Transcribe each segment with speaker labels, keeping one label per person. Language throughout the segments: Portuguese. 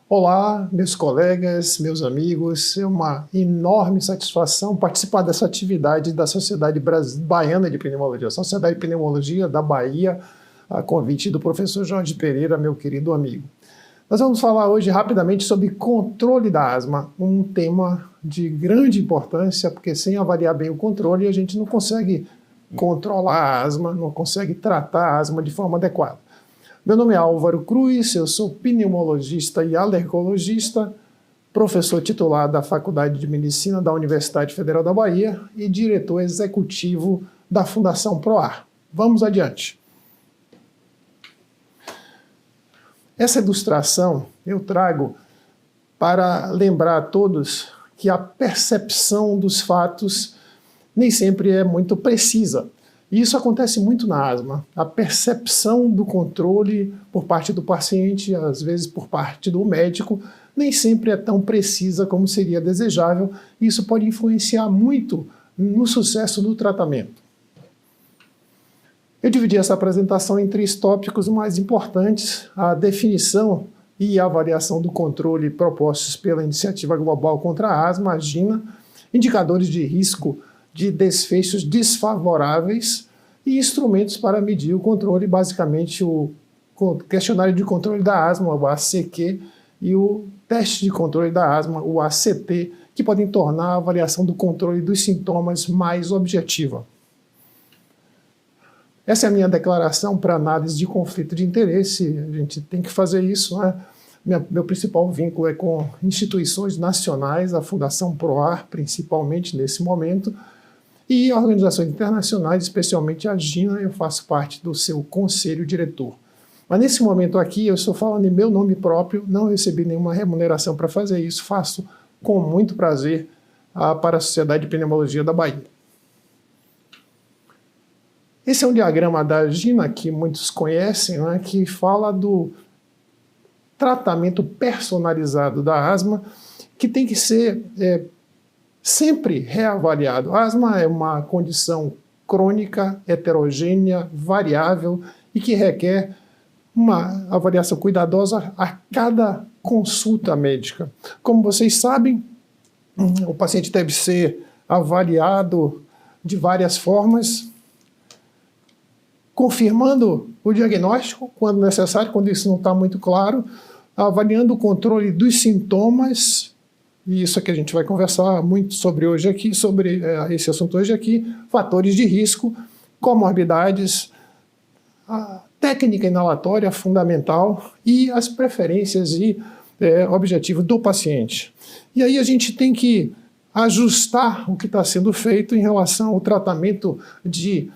Speaker 1: Olá, meus colegas, meus amigos, é uma enorme satisfação participar dessa atividade da Sociedade Baiana de Pneumologia, Sociedade de Pneumologia da Bahia, a convite do professor Jorge Pereira, meu querido amigo. Nós vamos falar hoje rapidamente sobre controle da asma, um tema de grande importância, porque sem avaliar bem o controle, a gente não consegue controlar a asma, não consegue tratar a asma de forma adequada. Meu nome é Álvaro Cruz, eu sou pneumologista e alergologista, professor titular da Faculdade de Medicina da Universidade Federal da Bahia e diretor executivo da Fundação PROAR. Vamos adiante. Essa ilustração eu trago para lembrar a todos que a percepção dos fatos nem sempre é muito precisa. E isso acontece muito na asma. A percepção do controle por parte do paciente, às vezes por parte do médico, nem sempre é tão precisa como seria desejável, e isso pode influenciar muito no sucesso do tratamento. Eu dividi essa apresentação em 3 tópicos mais importantes: a definição e a avaliação do controle propostos pela Iniciativa Global contra a Asma, a GINA, indicadores de risco de desfechos desfavoráveis e instrumentos para medir o controle, basicamente o questionário de controle da asma, o ACQ, e o teste de controle da asma, o ACT, que podem tornar a avaliação do controle dos sintomas mais objetiva. Essa é a minha declaração para análise de conflito de interesse. A gente tem que fazer isso, né? Meu principal vínculo é com instituições nacionais, a Fundação PROAR, principalmente nesse momento, e organizações internacionais, especialmente a GINA. Eu faço parte do seu conselho diretor. Mas nesse momento aqui, eu estou falando em meu nome próprio, não recebi nenhuma remuneração para fazer isso, faço com muito prazer para a Sociedade de Pneumologia da Bahia. Esse é um diagrama da GINA, que muitos conhecem, né, que fala do tratamento personalizado da asma, que tem que ser sempre reavaliado. A asma é uma condição crônica, heterogênea, variável e que requer uma avaliação cuidadosa a cada consulta médica. Como vocês sabem, o paciente deve ser avaliado de várias formas, confirmando o diagnóstico quando necessário, quando isso não está muito claro, avaliando o controle dos sintomas. E isso é que a gente vai conversar muito sobre hoje aqui, sobre esse assunto hoje aqui, fatores de risco, comorbidades, a técnica inalatória fundamental e as preferências e objetivos do paciente. E aí a gente tem que ajustar o que está sendo feito em relação ao tratamento de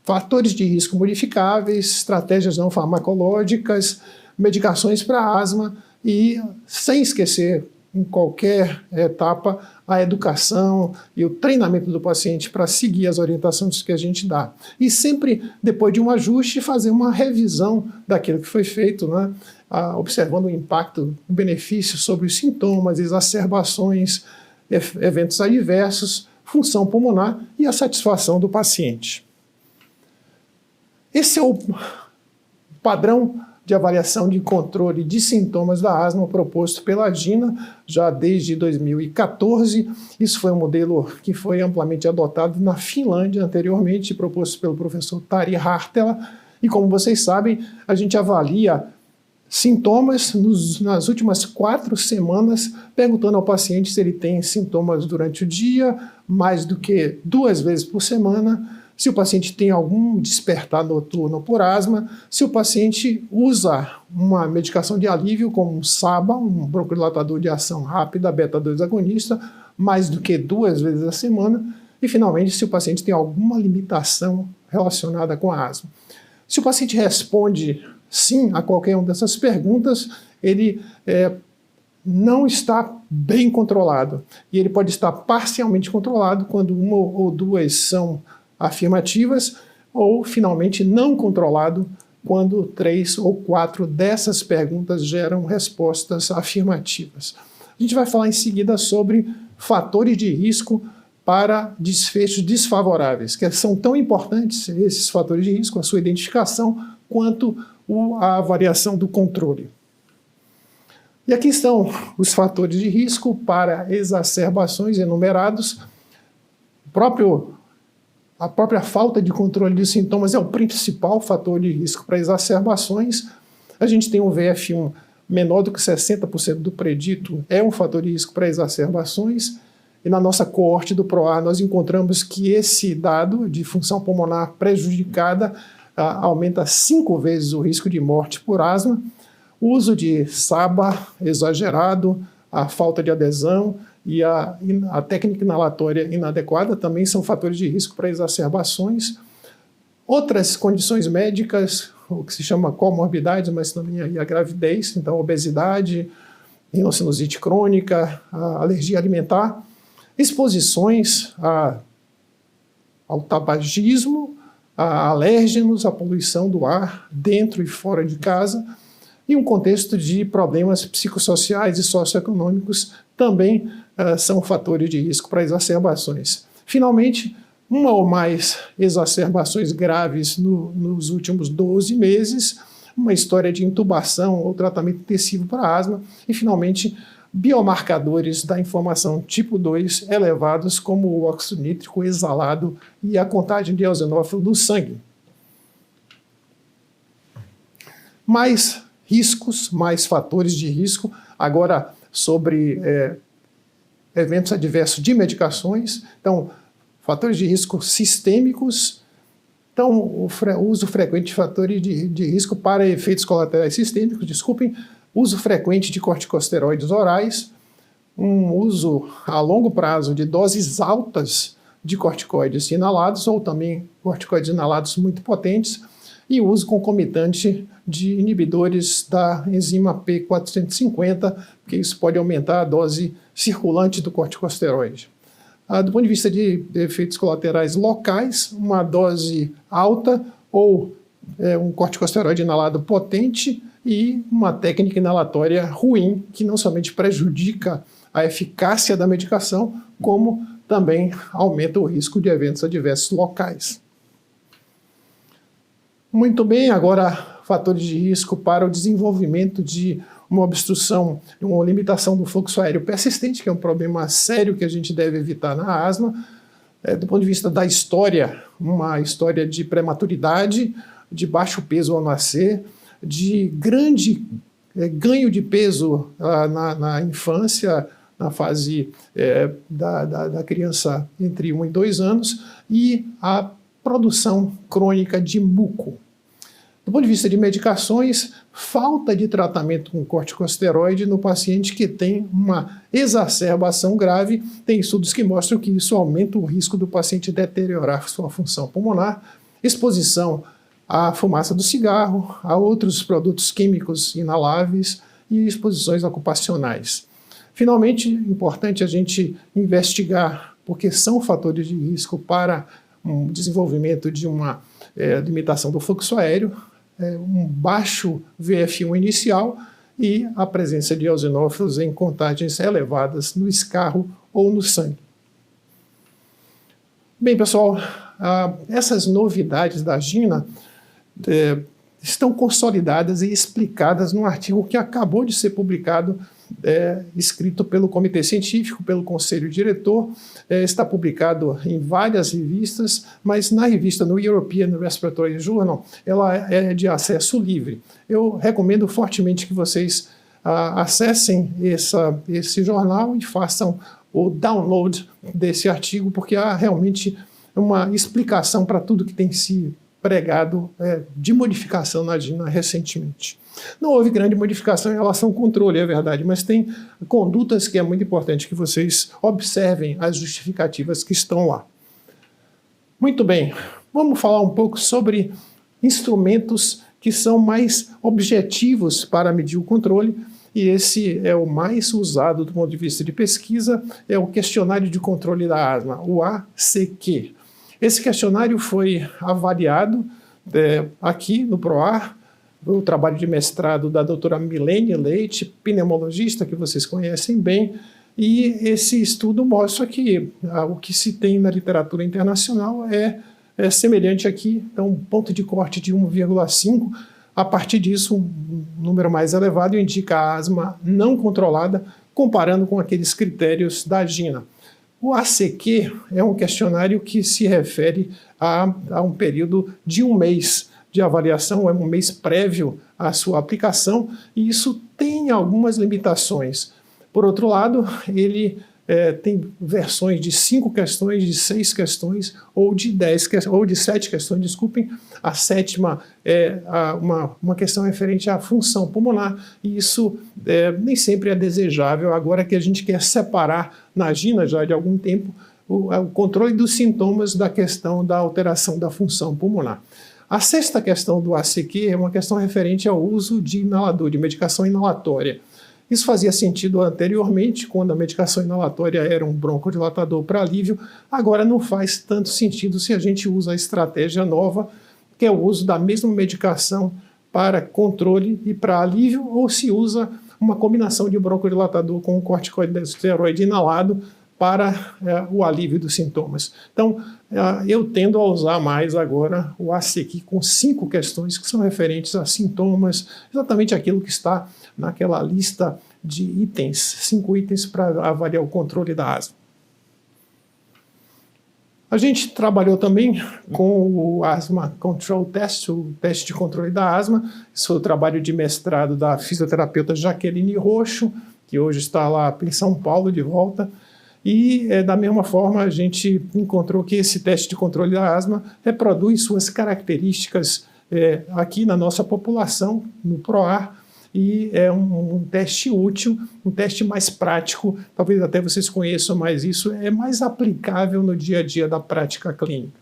Speaker 1: fatores de risco modificáveis, estratégias não farmacológicas, medicações para asma e, sem esquecer, em qualquer etapa, a educação e o treinamento do paciente para seguir as orientações que a gente dá. E sempre, depois de um ajuste, fazer uma revisão daquilo que foi feito, né? Observando o impacto, o benefício sobre os sintomas, exacerbações, eventos adversos, função pulmonar e a satisfação do paciente. Esse é o padrão de avaliação de controle de sintomas da asma proposto pela GINA já desde 2014. Isso foi um modelo que foi amplamente adotado na Finlândia anteriormente, proposto pelo professor Tari Hartela. E como vocês sabem, a gente avalia sintomas nas últimas 4 semanas, perguntando ao paciente se ele tem sintomas durante o dia, mais do que 2 vezes por semana, se o paciente tem algum despertar noturno por asma, se o paciente usa uma medicação de alívio como um SABA, um broncodilatador de ação rápida, beta-2 agonista, mais do que 2 vezes a semana, e finalmente se o paciente tem alguma limitação relacionada com a asma. Se o paciente responde sim a qualquer uma dessas perguntas, ele não está bem controlado, e ele pode estar parcialmente controlado quando 1 ou 2 são afirmativas, ou finalmente não controlado quando 3 ou 4 dessas perguntas geram respostas afirmativas. A gente vai falar em seguida sobre fatores de risco para desfechos desfavoráveis, que são tão importantes esses fatores de risco, a sua identificação, quanto a avaliação do controle. E aqui estão os fatores de risco para exacerbações enumerados. A própria falta de controle de sintomas é o principal fator de risco para exacerbações. A gente tem um VF1 menor do que 60% do predito, é um fator de risco para exacerbações. E na nossa coorte do PROAR nós encontramos que esse dado de função pulmonar prejudicada aumenta 5 vezes o risco de morte por asma. O uso de SABA exagerado, a falta de adesão e a técnica inalatória inadequada também são fatores de risco para exacerbações. Outras condições médicas, o que se chama comorbidades, mas também a gravidez, então obesidade, rinocinusite crônica, a alergia alimentar, exposições ao tabagismo, a alérgenos, a poluição do ar dentro e fora de casa, e um contexto de problemas psicossociais e socioeconômicos também são fatores de risco para exacerbações. Finalmente, uma ou mais exacerbações graves nos últimos 12 meses, uma história de intubação ou tratamento intensivo para asma, e finalmente, biomarcadores da inflamação tipo 2 elevados, como o óxido nítrico exalado e a contagem de eosinófilo no sangue. Mais riscos, mais fatores de risco, agora sobre eventos adversos de medicações. Então, fatores de risco sistêmicos. Então, o uso frequente de fatores de risco para efeitos colaterais sistêmicos, uso frequente de corticosteroides orais, um uso a longo prazo de doses altas de corticoides inalados ou também corticoides inalados muito potentes, e o uso concomitante de inibidores da enzima P450, porque isso pode aumentar a dose circulante do corticosteroide. Do ponto de vista de efeitos colaterais locais, uma dose alta ou um corticosteroide inalado potente e uma técnica inalatória ruim, que não somente prejudica a eficácia da medicação, como também aumenta o risco de eventos adversos locais. Muito bem, agora fatores de risco para o desenvolvimento de uma obstrução, uma limitação do fluxo aéreo persistente, que é um problema sério que a gente deve evitar na asma. Do ponto de vista da história, uma história de prematuridade, de baixo peso ao nascer, de grande ganho de peso na infância, na fase da criança entre 1 e 2 anos, e a produção crônica de muco. Do ponto de vista de medicações, falta de tratamento com corticosteroide no paciente que tem uma exacerbação grave. Tem estudos que mostram que isso aumenta o risco do paciente deteriorar sua função pulmonar, exposição à fumaça do cigarro, a outros produtos químicos inaláveis e exposições ocupacionais. Finalmente, é importante a gente investigar, porque são fatores de risco para um desenvolvimento de uma limitação do fluxo aéreo, um baixo VF1 inicial e a presença de eosinófilos em contagens elevadas no escarro ou no sangue. Bem, pessoal, essas novidades da GINA estão consolidadas e explicadas num artigo que acabou de ser publicado, escrito pelo comitê científico, pelo conselho diretor, está publicado em várias revistas, mas na revista no European Respiratory Journal, ela é de acesso livre. Eu recomendo fortemente que vocês acessem esse jornal e façam o download desse artigo, porque há realmente uma explicação para tudo que tem se pregado de modificação na GINA recentemente. Não houve grande modificação em relação ao controle, é verdade, mas tem condutas que é muito importante que vocês observem as justificativas que estão lá. Muito bem, vamos falar um pouco sobre instrumentos que são mais objetivos para medir o controle, e esse é o mais usado do ponto de vista de pesquisa, é o questionário de controle da asma, o ACQ. Esse questionário foi avaliado aqui no PROAR, o trabalho de mestrado da doutora Milene Leite, pneumologista, que vocês conhecem bem, e esse estudo mostra que o que se tem na literatura internacional é semelhante aqui, então um ponto de corte de 1,5, A partir disso, um número mais elevado indica a asma não controlada, comparando com aqueles critérios da GINA. O ACQ é um questionário que se refere a um período de um mês de avaliação, é um mês prévio à sua aplicação, e isso tem algumas limitações. Por outro lado, ele tem versões de 5 questões, de 6 questões ou de 7 questões, desculpem. A 7ª é uma questão referente à função pulmonar, e isso nem sempre é desejável, agora que a gente quer separar na GINA já de algum tempo o controle dos sintomas da questão da alteração da função pulmonar. A 6ª questão do ACQ é uma questão referente ao uso de inalador, de medicação inalatória. Isso fazia sentido anteriormente, quando a medicação inalatória era um broncodilatador para alívio. Agora não faz tanto sentido se a gente usa a estratégia nova, que é o uso da mesma medicação para controle e para alívio, ou se usa uma combinação de broncodilatador com corticosteroide inalado para o alívio dos sintomas. Então, eu tendo a usar mais agora o ACQ com 5 questões que são referentes a sintomas, exatamente aquilo que está naquela lista de itens, 5 itens para avaliar o controle da asma. A gente trabalhou também com o Asthma Control Test, o teste de controle da asma. Isso foi o trabalho de mestrado da fisioterapeuta Jaqueline Roxo, que hoje está lá em São Paulo de volta. E, da mesma forma, a gente encontrou que esse teste de controle da asma reproduz suas características aqui na nossa população, no PROAR, e é um teste útil, um teste mais prático, talvez até vocês conheçam, mas isso é mais aplicável no dia a dia da prática clínica.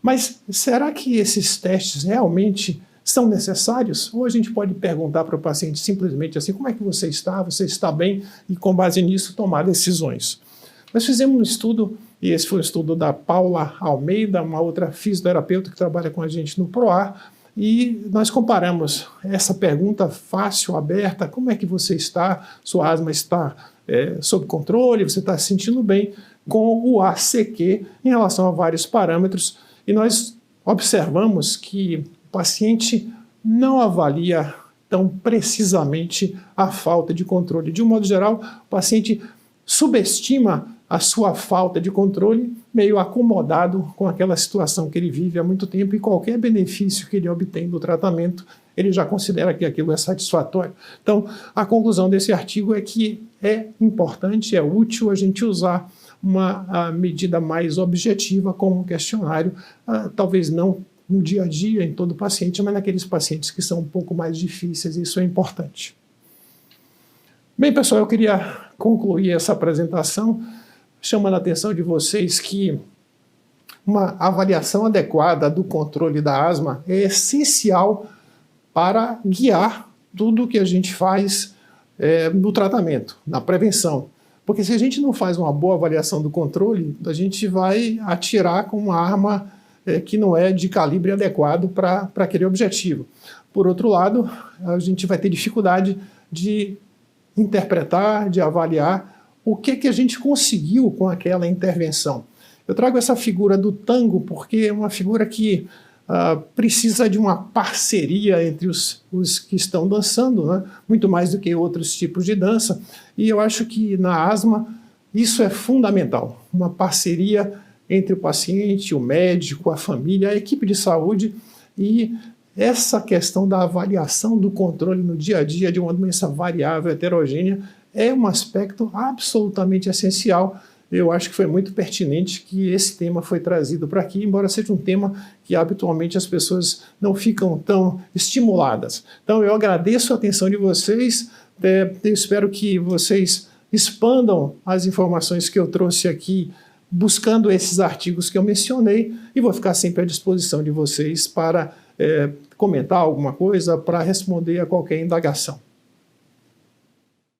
Speaker 1: Mas será que esses testes realmente são necessários? Ou a gente pode perguntar para o paciente simplesmente assim, como é que você está bem, e com base nisso tomar decisões? Nós fizemos um estudo, e esse foi o estudo da Paula Almeida, uma outra fisioterapeuta que trabalha com a gente no PROAR, e nós comparamos essa pergunta fácil, aberta, como é que você está, sua asma está sob controle, você está se sentindo bem, com o ACQ em relação a vários parâmetros, e nós observamos que o paciente não avalia tão precisamente a falta de controle. De um modo geral, o paciente subestima a sua falta de controle, meio acomodado com aquela situação que ele vive há muito tempo, e qualquer benefício que ele obtém do tratamento, ele já considera que aquilo é satisfatório. Então, a conclusão desse artigo é que é importante, é útil a gente usar uma medida mais objetiva como um questionário, talvez não no dia a dia, em todo paciente, mas naqueles pacientes que são um pouco mais difíceis, isso é importante. Bem, pessoal, eu queria concluir essa apresentação chamando a atenção de vocês que uma avaliação adequada do controle da asma é essencial para guiar tudo o que a gente faz no tratamento, na prevenção. Porque se a gente não faz uma boa avaliação do controle, a gente vai atirar com uma arma que não é de calibre adequado para aquele objetivo. Por outro lado, a gente vai ter dificuldade de interpretar, de avaliar o que a gente conseguiu com aquela intervenção. Eu trago essa figura do tango porque é uma figura que precisa de uma parceria entre os que estão dançando, né? Muito mais do que outros tipos de dança, e eu acho que na asma isso é fundamental, uma parceria entre o paciente, o médico, a família, a equipe de saúde, e essa questão da avaliação do controle no dia a dia de uma doença variável, heterogênea, é um aspecto absolutamente essencial. Eu acho que foi muito pertinente que esse tema foi trazido para aqui, embora seja um tema que habitualmente as pessoas não ficam tão estimuladas. Então eu agradeço a atenção de vocês, eu espero que vocês expandam as informações que eu trouxe aqui, buscando esses artigos que eu mencionei, e vou ficar sempre à disposição de vocês para comentar alguma coisa, para responder a qualquer indagação.